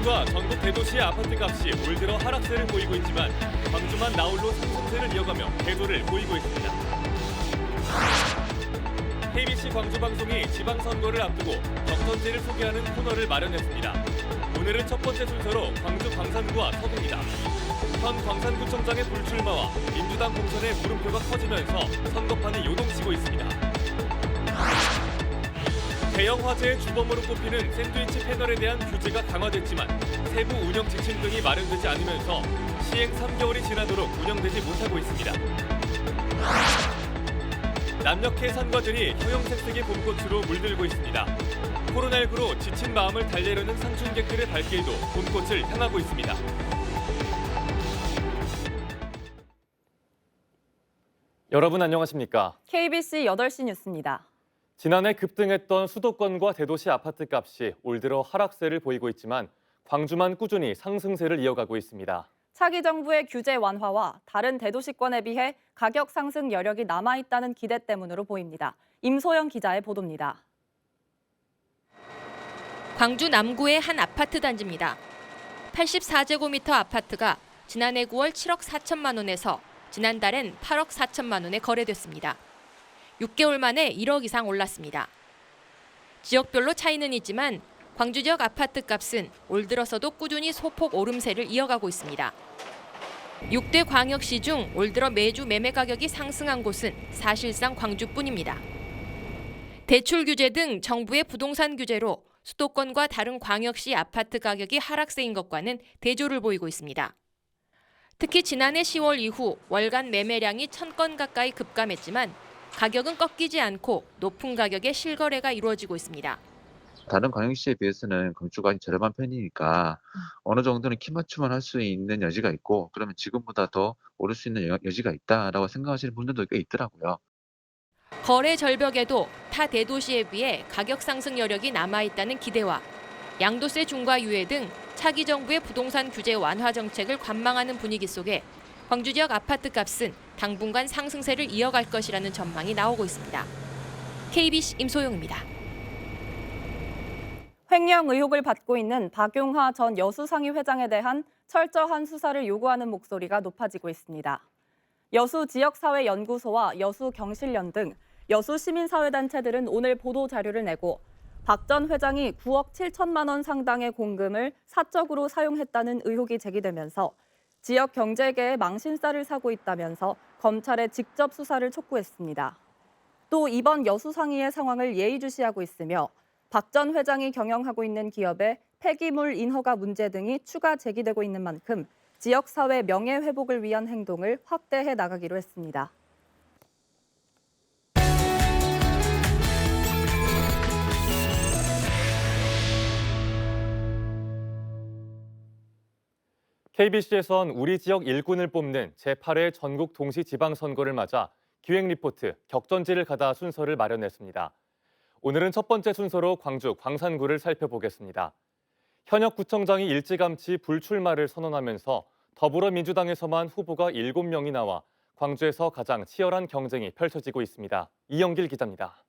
광산구와 전국 대도시의 아파트값이 올 들어 하락세를 보이고 있지만 광주만 나홀로 상승세를 이어가며 대조를 보이고 있습니다. KBC 광주 방송이 지방선거를 앞두고 격전지를 소개하는 코너를 마련했습니다. 오늘은 첫 번째 순서로 광주 광산구와 서구입니다. 현 광산구청장의 불출마와 민주당 공천의 물음표가 커지면서 선거판이 요동치고 있습니다. 대형 화재의 주범으로 꼽히는 샌드위치 패널에 대한 규제가 강화됐지만 세부 운영 지침 등이 마련되지 않으면서 시행 3개월이 지나도록 운영되지 못하고 있습니다. 남녘의 산과들이 형형색색의 봄꽃으로 물들고 있습니다. 코로나19로 지친 마음을 달래려는 상춘객들의 발길도 봄꽃을 향하고 있습니다. 여러분 안녕하십니까? KBC 8시 뉴스입니다. 지난해 급등했던 수도권과 대도시 아파트 값이 올 들어 하락세를 보이고 있지만 광주만 꾸준히 상승세를 이어가고 있습니다. 차기 정부의 규제 완화와 다른 대도시권에 비해 가격 상승 여력이 남아있다는 기대 때문으로 보입니다. 임소영 기자의 보도입니다. 광주 남구의 한 아파트 단지입니다. 84제곱미터 아파트가 지난해 9월 7억 4천만 원에서 지난달엔 8억 4천만 원에 거래됐습니다. 6개월 만에 1억 이상 올랐습니다. 지역별로 차이는 있지만 광주 지역 아파트 값은 올 들어서도 꾸준히 소폭 오름세를 이어가고 있습니다. 6대 광역시 중 올 들어 매주 매매 가격이 상승한 곳은 사실상 광주뿐입니다. 대출 규제 등 정부의 부동산 규제로 수도권과 다른 광역시 아파트 가격이 하락세인 것과는 대조를 보이고 있습니다. 특히 지난해 10월 이후 월간 매매량이 1,000건 가까이 급감했지만 가격은 꺾이지 않고 높은 가격의 실거래가 이루어지고 있습니다. 다른 광역시에 비해서는 건축가 저렴한 편이니까 어느 정도는 키 맞춤을 할 수 있는 여지가 있고 그러면 지금보다 더 오를 수 있는 여지가 있다라고 생각하시는 분들도 꽤 있더라고요. 거래 절벽에도 타 대도시에 비해 가격 상승 여력이 남아있다는 기대와 양도세 중과 유예 등 차기 정부의 부동산 규제 완화 정책을 관망하는 분위기 속에 광주 지역 아파트 값은 당분간 상승세를 이어갈 것이라는 전망이 나오고 있습니다. KBC 임소영입니다. 횡령 의혹을 받고 있는 박용하 전 여수상위 회장에 대한 철저한 수사를 요구하는 목소리가 높아지고 있습니다. 여수지역사회연구소와 여수경실련 등 여수시민사회단체들은 오늘 보도자료를 내고 박 전 회장이 9억 7천만 원 상당의 공금을 사적으로 사용했다는 의혹이 제기되면서 지역 경제계에 망신살을 사고 있다면서 검찰에 직접 수사를 촉구했습니다. 또 이번 여수상의의 상황을 예의주시하고 있으며 박 전 회장이 경영하고 있는 기업의 폐기물 인허가 문제 등이 추가 제기되고 있는 만큼 지역사회 명예회복을 위한 행동을 확대해 나가기로 했습니다. KBC에선 우리 지역 일꾼을 뽑는 제8회 전국 동시지방선거를 맞아 기획리포트 격전지를 가다 순서를 마련했습니다. 오늘은 첫 번째 순서로 광주 광산구를 살펴보겠습니다. 현역 구청장이 일찌감치 불출마를 선언하면서 더불어민주당에서만 후보가 7명이 나와 광주에서 가장 치열한 경쟁이 펼쳐지고 있습니다. 이영길 기자입니다.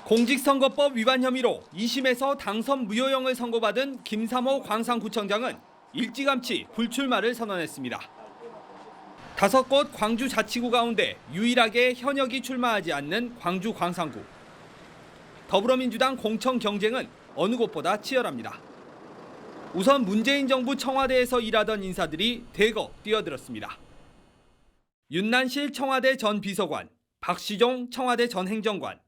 공직선거법 위반 혐의로 2심에서 당선 무효형을 선고받은 김삼호 광산구청장은 일찌감치 불출마를 선언했습니다. 5곳 광주 자치구 가운데 유일하게 현역이 출마하지 않는 광주 광산구. 더불어민주당 공천 경쟁은 어느 곳보다 치열합니다. 우선 문재인 정부 청와대에서 일하던 인사들이 대거 뛰어들었습니다. 윤난실 청와대 전 비서관, 박시종 청와대 전 행정관,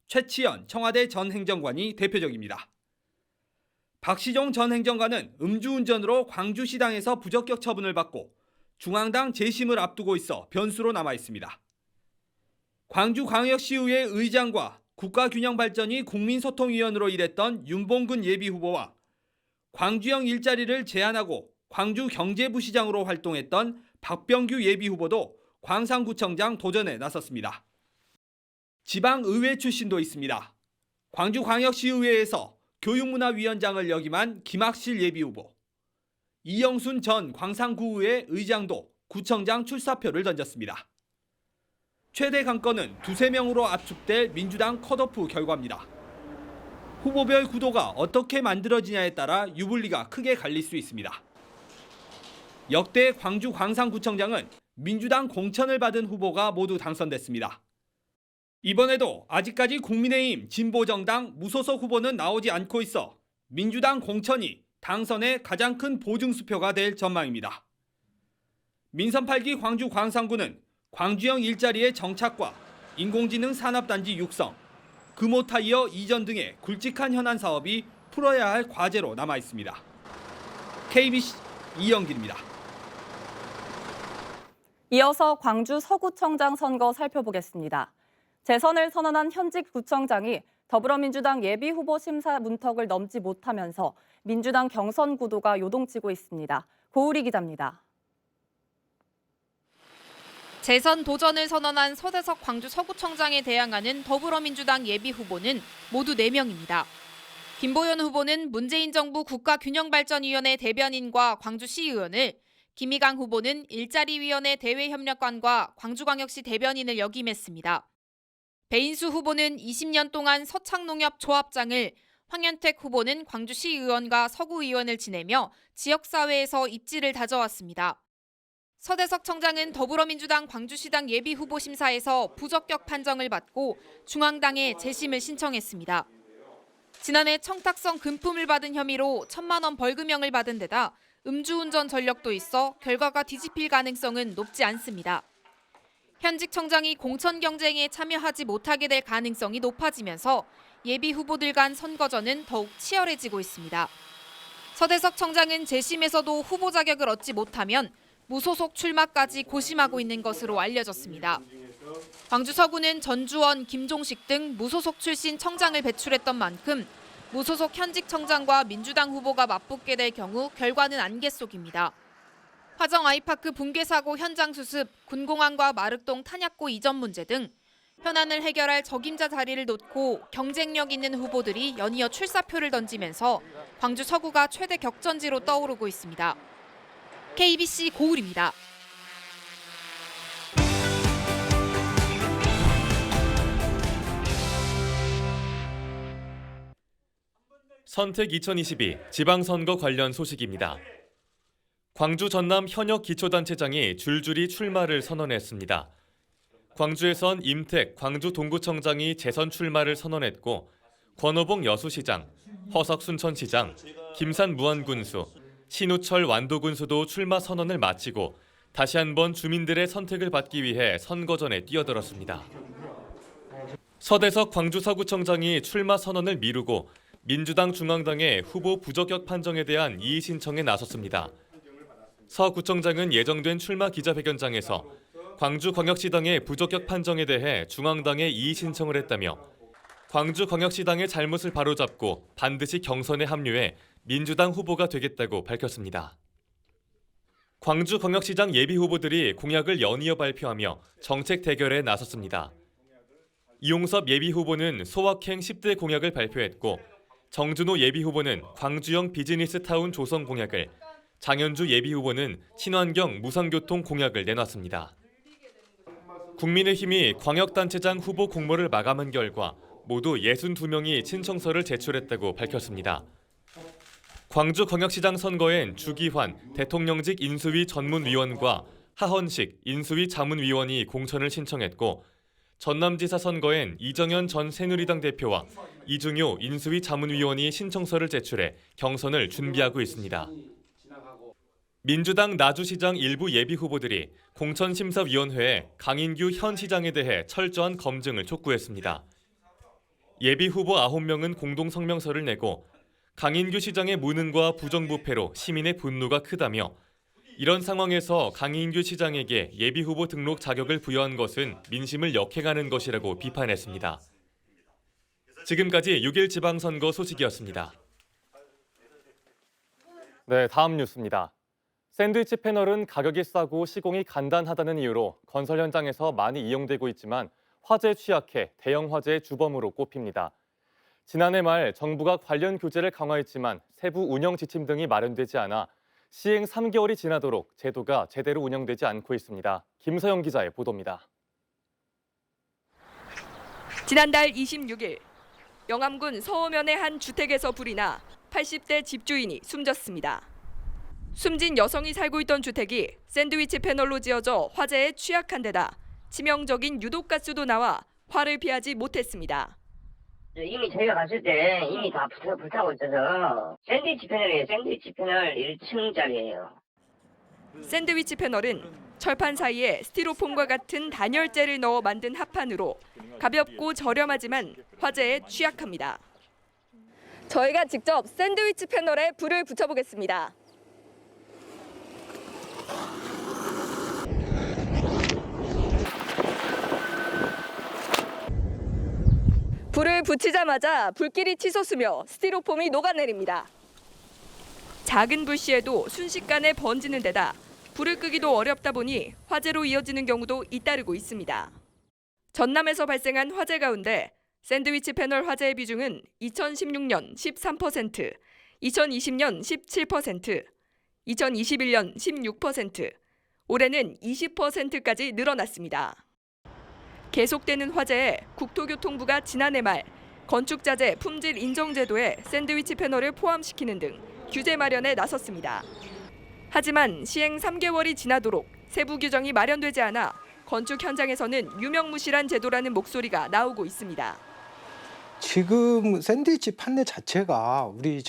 최치연 청와대 전 행정관이 대표적입니다. 박시종 전 행정관은 음주운전으로 광주시당에서 부적격 처분을 받고 중앙당 재심을 앞두고 있어 변수로 남아 있습니다. 광주광역시의회 의장과 국가균형발전위 국민소통위원으로 일했던 윤봉근 예비후보와 광주형 일자리를 제안하고 광주경제부시장으로 활동했던 박병규 예비후보도 광산구청장 도전에 나섰습니다. 지방의회 출신도 있습니다. 광주광역시의회에서 교육문화위원장을 역임한 김학실 예비후보, 이영순 전 광산구의회 의장도 구청장 출사표를 던졌습니다. 최대 강건은 2~3명으로 압축될 민주당 컷오프 결과입니다. 후보별 구도가 어떻게 만들어지냐에 따라 유불리가 크게 갈릴 수 있습니다. 역대 광주 광산구청장은 민주당 공천을 받은 후보가 모두 당선됐습니다. 이번에도 아직까지 국민의힘 진보정당 무소속 후보는 나오지 않고 있어 민주당 공천이 당선의 가장 큰 보증수표가 될 전망입니다. 민선 8기 광주 광산구는 광주형 일자리의 정착과 인공지능 산업단지 육성, 금호타이어 이전 등의 굵직한 현안 사업이 풀어야 할 과제로 남아 있습니다. KBC 이영길입니다. 이어서 광주 서구청장 선거 살펴보겠습니다. 재선을 선언한 현직 구청장이 더불어민주당 예비후보 심사 문턱을 넘지 못하면서 민주당 경선 구도가 요동치고 있습니다. 고우리 기자입니다. 재선 도전을 선언한 서대석 광주 서구청장에 대항하는 더불어민주당 예비후보는 모두 4명입니다. 김보연 후보는 문재인 정부 국가균형발전위원회 대변인과 광주시의원을, 김희강 후보는 일자리위원회 대외협력관과 광주광역시 대변인을 역임했습니다. 배인수 후보는 20년 동안 서창농협 조합장을, 황현택 후보는 광주시의원과 서구의원을 지내며 지역사회에서 입지를 다져왔습니다. 서대석 청장은 더불어민주당 광주시당 예비후보 심사에서 부적격 판정을 받고 중앙당에 재심을 신청했습니다. 지난해 청탁성 금품을 받은 혐의로 1,000만 원 벌금형을 받은 데다 음주운전 전력도 있어 결과가 뒤집힐 가능성은 높지 않습니다. 현직 청장이 공천 경쟁에 참여하지 못하게 될 가능성이 높아지면서 예비 후보들 간 선거전은 더욱 치열해지고 있습니다. 서대석 청장은 재심에서도 후보 자격을 얻지 못하면 무소속 출마까지 고심하고 있는 것으로 알려졌습니다. 광주 서구는 전주원, 김종식 등 무소속 출신 청장을 배출했던 만큼 무소속 현직 청장과 민주당 후보가 맞붙게 될 경우 결과는 안개 속입니다. 화정 아이파크 붕괴 사고 현장 수습, 군공항과 마륵동 탄약고 이전 문제 등 현안을 해결할 적임자 자리를 놓고 경쟁력 있는 후보들이 연이어 출사표를 던지면서 광주 서구가 최대 격전지로 떠오르고 있습니다. KBC 고울입니다. 선택 2022 지방선거 관련 소식입니다. 광주 전남 현역 기초단체장이 줄줄이 출마를 선언했습니다. 광주에선 임택 광주 동구청장이 재선 출마를 선언했고 권오봉 여수시장, 허석 순천시장, 김산 무안군수, 신우철 완도군수도 출마 선언을 마치고 다시 한번 주민들의 선택을 받기 위해 선거전에 뛰어들었습니다. 서대석 광주 서구청장이 출마 선언을 미루고 민주당 중앙당의 후보 부적격 판정에 대한 이의 신청에 나섰습니다. 서 구청장은 예정된 출마 기자회견장에서 광주광역시당의 부적격 판정에 대해 중앙당에 이의 신청을 했다며 광주광역시당의 잘못을 바로잡고 반드시 경선에 합류해 민주당 후보가 되겠다고 밝혔습니다. 광주광역시장 예비후보들이 공약을 연이어 발표하며 정책 대결에 나섰습니다. 이용섭 예비후보는 소확행 10대 공약을 발표했고 정준호 예비후보는 광주형 비즈니스타운 조성 공약을, 장현주 예비후보는 친환경 무상교통 공약을 내놨습니다. 국민의힘이 광역단체장 후보 공모를 마감한 결과 모두 62명이 신청서를 제출했다고 밝혔습니다. 광주광역시장 선거엔 주기환 대통령직 인수위 전문위원과 하헌식 인수위 자문위원이 공천을 신청했고 전남지사 선거엔 이정현 전 새누리당 대표와 이중효 인수위 자문위원이 신청서를 제출해 경선을 준비하고 있습니다. 민주당 나주시장 일부 예비후보들이 공천심사위원회에 강인규 현 시장에 대해 철저한 검증을 촉구했습니다. 예비후보 9명은 공동성명서를 내고 강인규 시장의 무능과 부정부패로 시민의 분노가 크다며 이런 상황에서 강인규 시장에게 예비후보 등록 자격을 부여한 것은 민심을 역행하는 것이라고 비판했습니다. 지금까지 6일 지방선거 소식이었습니다. 네, 다음 뉴스입니다. 샌드위치 패널은 가격이 싸고 시공이 간단하다는 이유로 건설 현장에서 많이 이용되고 있지만 화재에 취약해 대형 화재의 주범으로 꼽힙니다. 지난해 말 정부가 관련 규제를 강화했지만 세부 운영 지침 등이 마련되지 않아 시행 3개월이 지나도록 제도가 제대로 운영되지 않고 있습니다. 김서영 기자의 보도입니다. 지난달 26일 영암군 서호면의 한 주택에서 불이 나 80대 집주인이 숨졌습니다. 숨진 여성이 살고 있던 주택이 샌드위치 패널로 지어져 화재에 취약한 데다 치명적인 유독가스도 나와 화를 피하지 못했습니다. 이미 저희가 갔을 때 이미 다 불타고 있어서 샌드위치 패널이에요. 샌드위치 패널 1층짜리예요. 샌드위치 패널은 철판 사이에 스티로폼과 같은 단열재를 넣어 만든 합판으로 가볍고 저렴하지만 화재에 취약합니다. 저희가 직접 샌드위치 패널에 불을 붙여보겠습니다. 불을 붙이자마자 불길이 치솟으며 스티로폼이 녹아내립니다. 작은 불씨에도 순식간에 번지는 데다 불을 끄기도 어렵다 보니 화재로 이어지는 경우도 잇따르고 있습니다. 전남에서 발생한 화재 가운데 샌드위치 패널 화재의 비중은 2016년 13%, 2020년 17%, 2021년 16%, 올해는 20%까지 늘어났습니다. 계속되는 화재에 국토교통부가 지난해 말 건축자재 품질 인정 제도에 샌드위치 패널을 포함시키는 등 규제 마련에 나섰습니다. 하지만 시행 3개월이 지나도록 세부 규정이 마련되지 않아 건축 현장에서는 유명무실한 제도라는 목소리가 나오고 있습니다. 지금 샌드위치 판넬 자체가 우리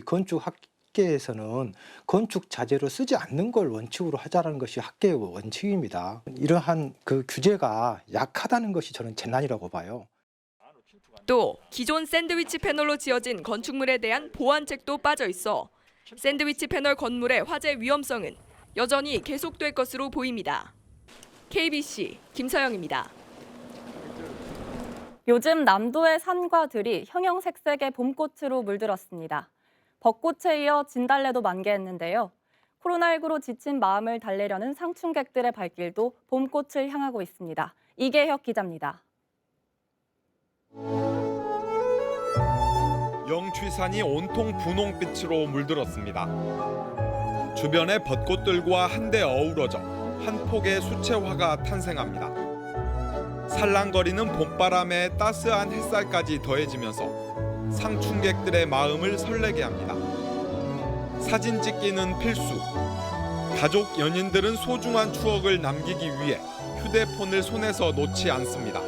건축 학계에서는 건축 자재로 쓰지 않는 걸 원칙으로 하자라는 것이 학계의 원칙입니다. 이러한 그 규제가 약하다는 것이 저는 재난이라고 봐요. 또 기존 샌드위치 패널로 지어진 건축물에 대한 보완책도 빠져 있어 샌드위치 패널 건물의 화재 위험성은 여전히 계속될 것으로 보입니다. KBC 김서영입니다. 요즘 남도의 산과 들이 형형색색의 봄꽃으로 물들었습니다. 벚꽃에 이어 진달래도 만개했는데요. 코로나19로 지친 마음을 달래려는 상춘객들의 발길도 봄꽃을 향하고 있습니다. 이계혁 기자입니다. 영취산이 온통 분홍빛으로 물들었습니다. 주변의 벚꽃들과 한데 어우러져 한 폭의 수채화가 탄생합니다. 살랑거리는 봄바람에 따스한 햇살까지 더해지면서 상춘객들의 마음을 설레게 합니다. 사진 찍기는 필수. 가족, 연인들은 소중한 추억을 남기기 위해 휴대폰을 손에서 놓지 않습니다.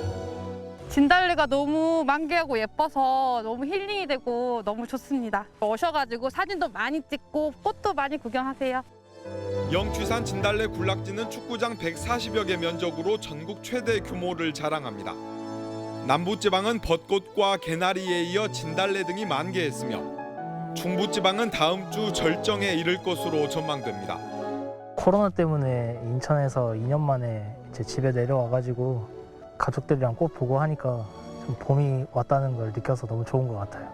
진달래가 너무 만개하고 예뻐서 너무 힐링이 되고 너무 좋습니다. 오셔가지고 사진도 많이 찍고 꽃도 많이 구경하세요. 영취산 진달래 군락지는 축구장 140여 개 면적으로 전국 최대 규모를 자랑합니다. 남부지방은 벚꽃과 개나리에 이어 진달래 등이 만개했으며 중부지방은 다음 주 절정에 이를 것으로 전망됩니다. 코로나 때문에 인천에서 2년 만에 제 집에 내려와가지고 가족들이랑 꽃 보고 하니까 좀 봄이 왔다는 걸 느껴서 너무 좋은 것 같아요.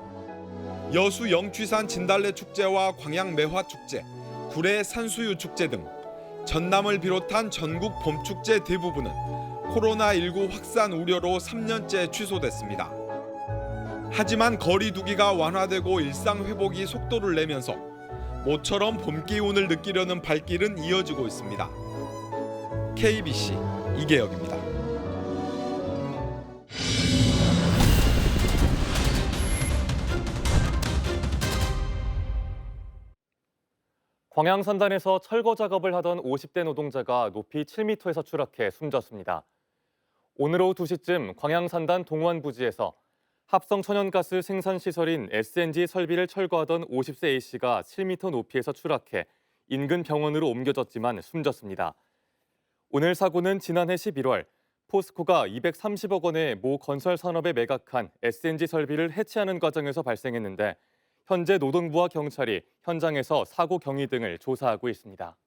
여수 영취산 진달래 축제와 광양 매화 축제, 구례 산수유 축제 등 전남을 비롯한 전국 봄축제 대부분은 코로나19 확산 우려로 3년째 취소됐습니다. 하지만 거리 두기가 완화되고 일상 회복이 속도를 내면서 모처럼 봄 기운을 느끼려는 발길은 이어지고 있습니다. KBC 이계혁입니다. 광양산단에서 철거 작업을 하던 50대 노동자가 높이 7m에서 추락해 숨졌습니다. 오늘 오후 2시쯤 광양산단 동호안 부지에서 합성 천연가스 생산시설인 SNG 설비를 철거하던 50세 A씨가 7m 높이에서 추락해 인근 병원으로 옮겨졌지만 숨졌습니다. 오늘 사고는 지난해 11월 포스코가 230억 원의 모 건설 산업에 매각한 SNG 설비를 해체하는 과정에서 발생했는데 현재 노동부와 경찰이 현장에서 사고 경위 등을 조사하고 있습니다.